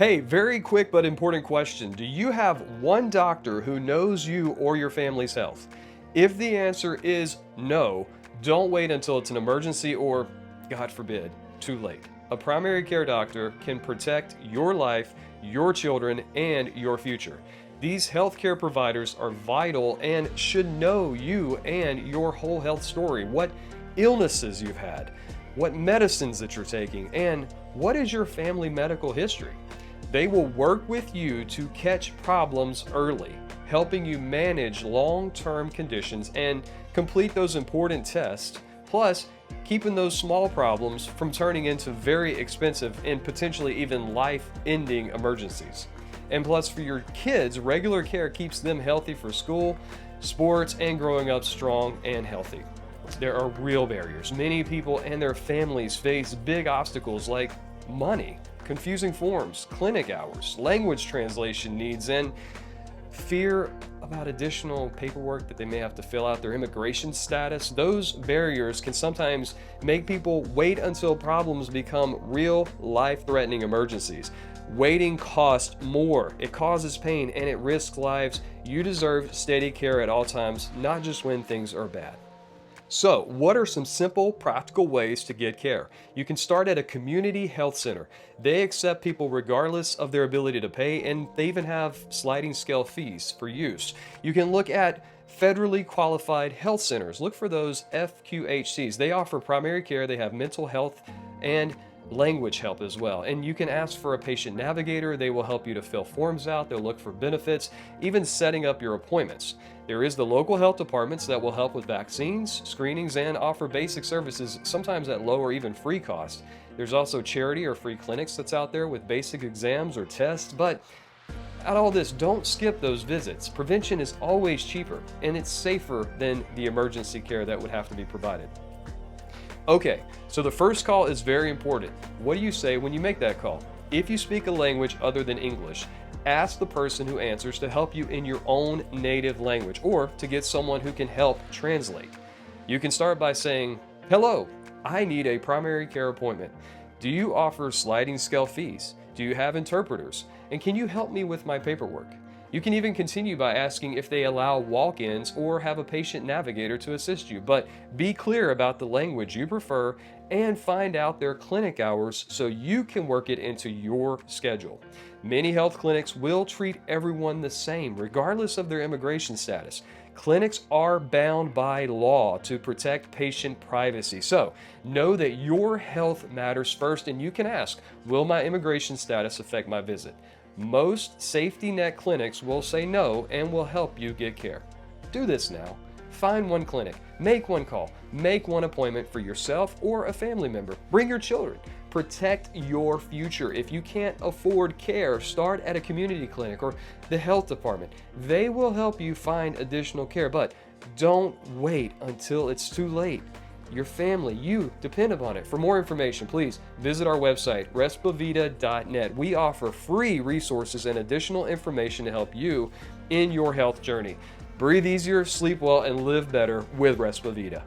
Hey, very quick but important question. Do you have one doctor who knows you or your family's health? If the answer is no, don't wait until it's an emergency or, God forbid, too late. A primary care doctor can protect your life, your children, and your future. These healthcare providers are vital and should know you and your whole health story. What illnesses you've had, what medicines that you're taking, and what is your family medical history? They will work with you to catch problems early, helping you manage long-term conditions and complete those important tests, plus keeping those small problems from turning into very expensive and potentially even life-ending emergencies. And plus, for your kids, regular care keeps them healthy for school, sports, and growing up strong and healthy. There are real barriers. Many people and their families face big obstacles like money, confusing forms, clinic hours, language translation needs, and fear about additional paperwork that they may have to fill out, their immigration status. Those barriers can sometimes make people wait until problems become real life-threatening emergencies. Waiting costs more, it causes pain, and it risks lives. You deserve steady care at all times, not just when things are bad. So, what are some simple, practical ways to get care? You can start at a community health center. They accept people regardless of their ability to pay, and they even have sliding scale fees for use. You can look at federally qualified health centers. Look for those FQHCs. They offer primary care, they have mental health and language help as well. And you can ask for a patient navigator. They will help you to fill forms out. They'll look for benefits, even setting up your appointments. There is the local health departments that will help with vaccines, screenings, and offer basic services, sometimes at low or even free cost. There's also charity or free clinics that's out there with basic exams or tests. But at all this, don't skip those visits. Prevention is always cheaper, and it's safer than the emergency care that would have to be provided. Okay, so the first call is very important. What do you say when you make that call? If you speak a language other than English, ask the person who answers to help you in your own native language or to get someone who can help translate. You can start by saying, "Hello, I need a primary care appointment. Do you offer sliding scale fees? Do you have interpreters? And can you help me with my paperwork?" You can even continue by asking if they allow walk-ins or have a patient navigator to assist you, but be clear about the language you prefer and find out their clinic hours so you can work it into your schedule. Many health clinics will treat everyone the same, regardless of their immigration status. Clinics are bound by law to protect patient privacy, so know that your health matters first, and you can ask, "Will my immigration status affect my visit?" Most safety net clinics will say no and will help you get care. Do this now. Find one clinic, make one call, make one appointment for yourself or a family member. Bring your children. Protect your future. If you can't afford care, start at a community clinic or the health department. They will help you find additional care, but don't wait until it's too late. Your family, you depend upon it. For more information, please visit our website, respiVida.net. We offer free resources and additional information to help you in your health journey. Breathe easier, sleep well, and live better with respiVida.